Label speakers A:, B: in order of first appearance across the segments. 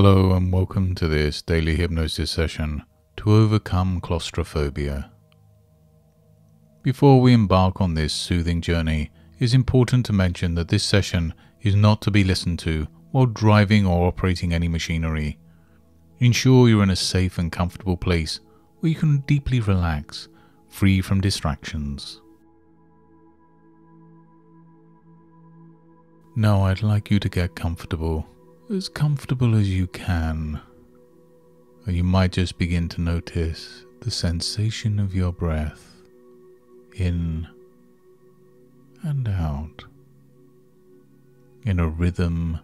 A: Hello and welcome to this daily hypnosis session to overcome claustrophobia. Before we embark on this soothing journey, it is important to mention that this session is not to be listened to while driving or operating any machinery. Ensure you're in a safe and comfortable place where you can deeply relax, free from distractions. Now I'd like you to get comfortable as you can. Or you might just begin to notice the sensation of your breath in and out in a rhythm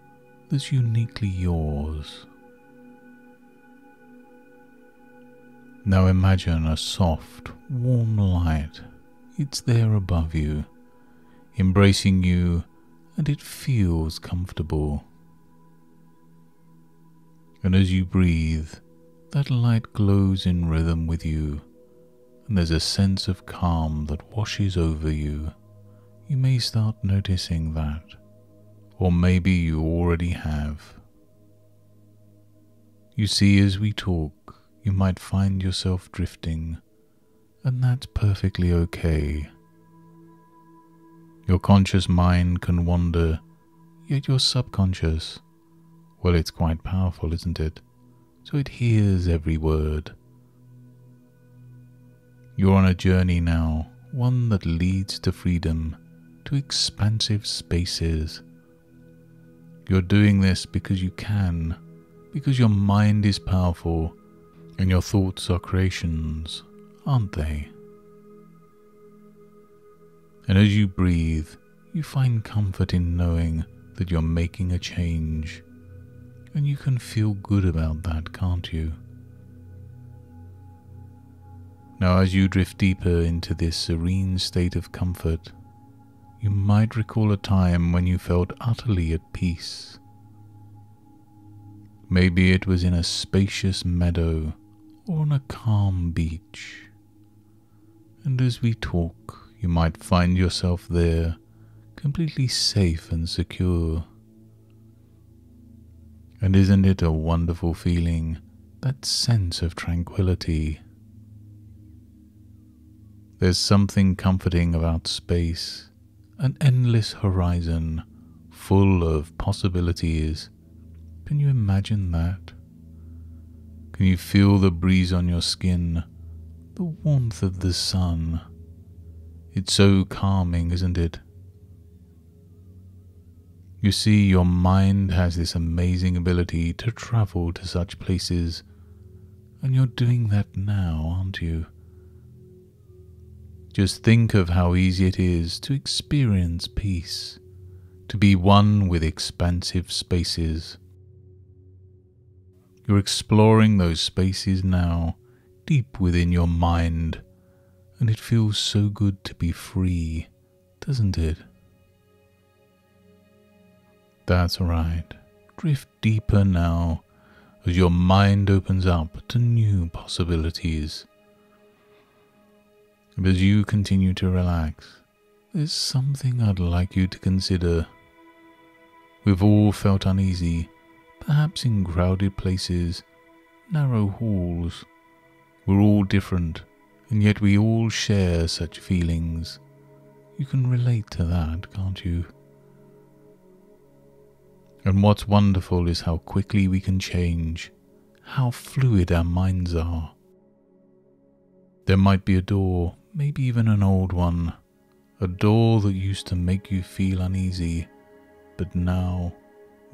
A: that's uniquely yours. Now imagine a soft, warm light. It's there above you, embracing you, and it feels comfortable. And as you breathe, that light glows in rhythm with you, and there's a sense of calm that washes over you. You may start noticing that, or maybe you already have. You see, as we talk, you might find yourself drifting, and that's perfectly okay. Your conscious mind can wander, yet your subconscious, well, it's quite powerful, isn't it? So it hears every word. You're on a journey now, one that leads to freedom, to expansive spaces. You're doing this because you can, because your mind is powerful, and your thoughts are creations, aren't they? And as you breathe, you find comfort in knowing that you're making a change. And you can feel good about that, can't you? Now, as you drift deeper into this serene state of comfort, you might recall a time when you felt utterly at peace. Maybe it was in a spacious meadow or on a calm beach. And as we talk, you might find yourself there, completely safe and secure. And isn't it a wonderful feeling, that sense of tranquility? There's something comforting about space, an endless horizon full of possibilities. Can you imagine that? Can you feel the breeze on your skin, the warmth of the sun? It's so calming, isn't it? You see, your mind has this amazing ability to travel to such places, and you're doing that now, aren't you? Just think of how easy it is to experience peace, to be one with expansive spaces. You're exploring those spaces now, deep within your mind, and it feels so good to be free, doesn't it? That's right. Drift deeper now as your mind opens up to new possibilities. And as you continue to relax, there's something I'd like you to consider. We've all felt uneasy, perhaps in crowded places, narrow halls. We're all different, and yet we all share such feelings. You can relate to that, can't you? And what's wonderful is how quickly we can change, how fluid our minds are. There might be a door, maybe even an old one, a door that used to make you feel uneasy, but now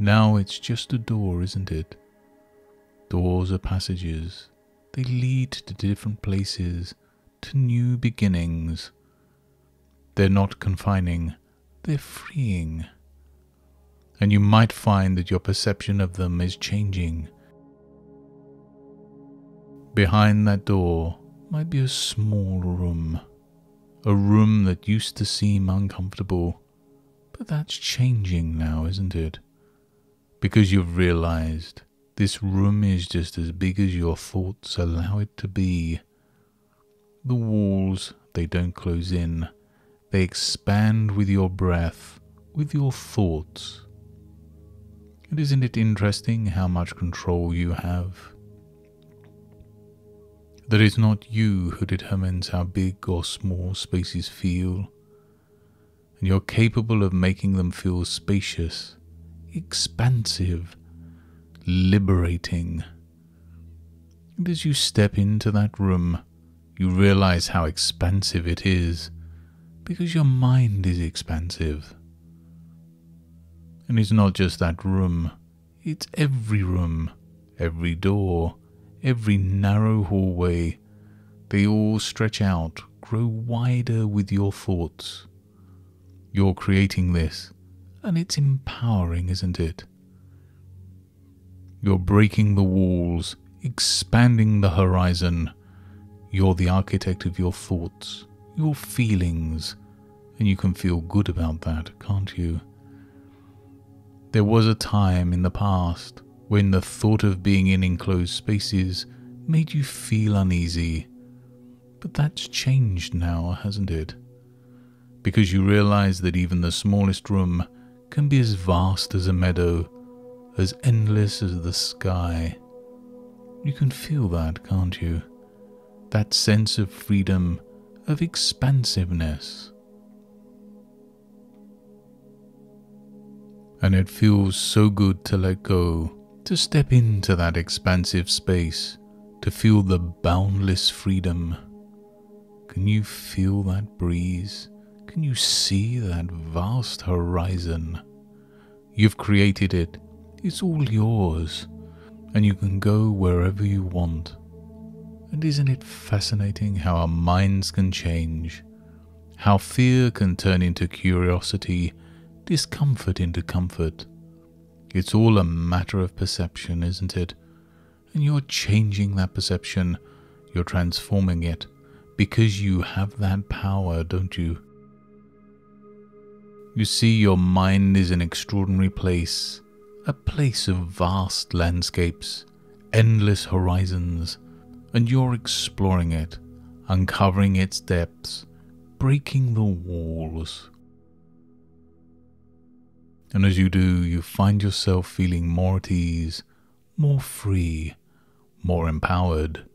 A: it's just a door, isn't it? Doors are passages. They lead to different places, to new beginnings. They're not confining, they're freeing. And you might find that your perception of them is changing. Behind that door might be a small room, a room that used to seem uncomfortable, but that's changing now, isn't it? Because you've realized this room is just as big as your thoughts allow it to be. The walls, they don't close in, they expand with your breath, with your thoughts. And isn't it interesting how much control you have? That it's not you who determines how big or small spaces feel, and you're capable of making them feel spacious, expansive, liberating. And as you step into that room, you realize how expansive it is, because your mind is expansive. And it's not just that room, it's every room, every door, every narrow hallway. They all stretch out, grow wider with your thoughts. You're creating this, and it's empowering, isn't it? You're breaking the walls, expanding the horizon. You're the architect of your thoughts, your feelings, and you can feel good about that, can't you? There was a time in the past when the thought of being in enclosed spaces made you feel uneasy, but that's changed now, hasn't it? Because you realize that even the smallest room can be as vast as a meadow, as endless as the sky. You can feel that, can't you? That sense of freedom, of expansiveness. And it feels so good to let go, to step into that expansive space, to feel the boundless freedom. Can you feel that breeze? Can you see that vast horizon? You've created it. It's all yours, and you can go wherever you want. And isn't it fascinating how our minds can change? How fear can turn into curiosity, discomfort into comfort. It's all a matter of perception, isn't it? And you're changing that perception. You're transforming it, because you have that power, don't you? You see, your mind is an extraordinary place, a place of vast landscapes, endless horizons, and you're exploring it, uncovering its depths, breaking the walls. And as you do, you find yourself feeling more at ease, more free, more empowered.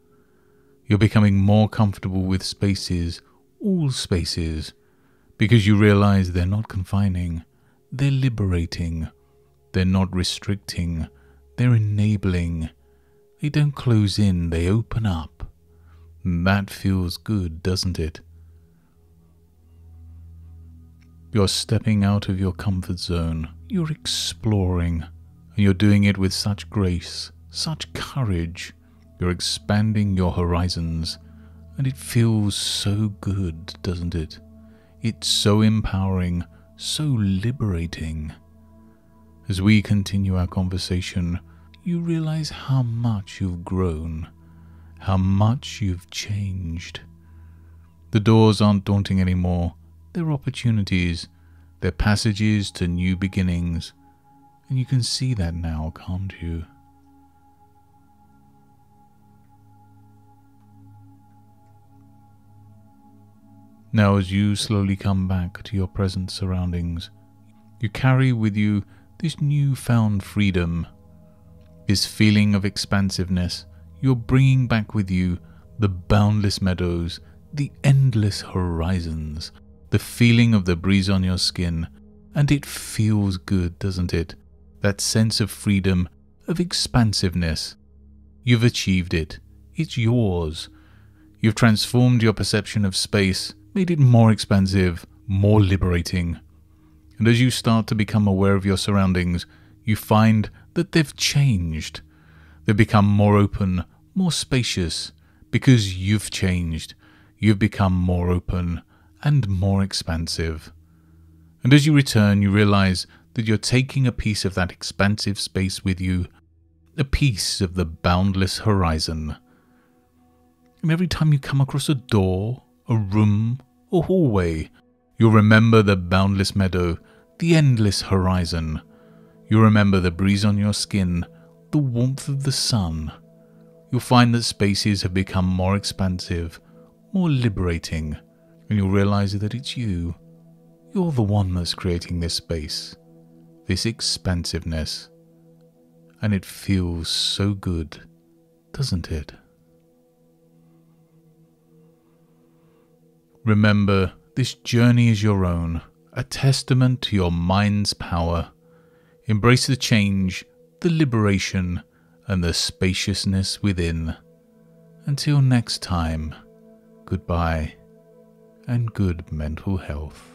A: You're becoming more comfortable with spaces, all spaces, because you realize they're not confining, they're liberating, they're not restricting, they're enabling. They don't close in, they open up. And that feels good, doesn't it? You're stepping out of your comfort zone, you're exploring, and you're doing it with such grace, such courage. You're expanding your horizons, and it feels so good, doesn't it? It's so empowering, so liberating. As we continue our conversation, you realize how much you've grown, how much you've changed. The doors aren't daunting anymore. They're opportunities, they're passages to new beginnings, and you can see that now, can't you? Now, as you slowly come back to your present surroundings, you carry with you this newfound freedom, this feeling of expansiveness. You're bringing back with you the boundless meadows, the endless horizons, the feeling of the breeze on your skin, and it feels good, doesn't it? That sense of freedom, of expansiveness. You've achieved it. It's yours. You've transformed your perception of space, made it more expansive, more liberating. And as you start to become aware of your surroundings, you find that they've changed. They've become more open, more spacious, because you've changed. You've become more open and more expansive. And as you return, you realize that you're taking a piece of that expansive space with you, a piece of the boundless horizon. And every time you come across a door, a room, or hallway, you'll remember the boundless meadow, the endless horizon. You'll remember the breeze on your skin, the warmth of the sun. You'll find that spaces have become more expansive, more liberating, and you'll realize that it's you. You're the one that's creating this space, this expansiveness, and it feels so good, doesn't it? Remember, this journey is your own, a testament to your mind's power. Embrace the change, the liberation, and the spaciousness within. Until next time, goodbye and good mental health.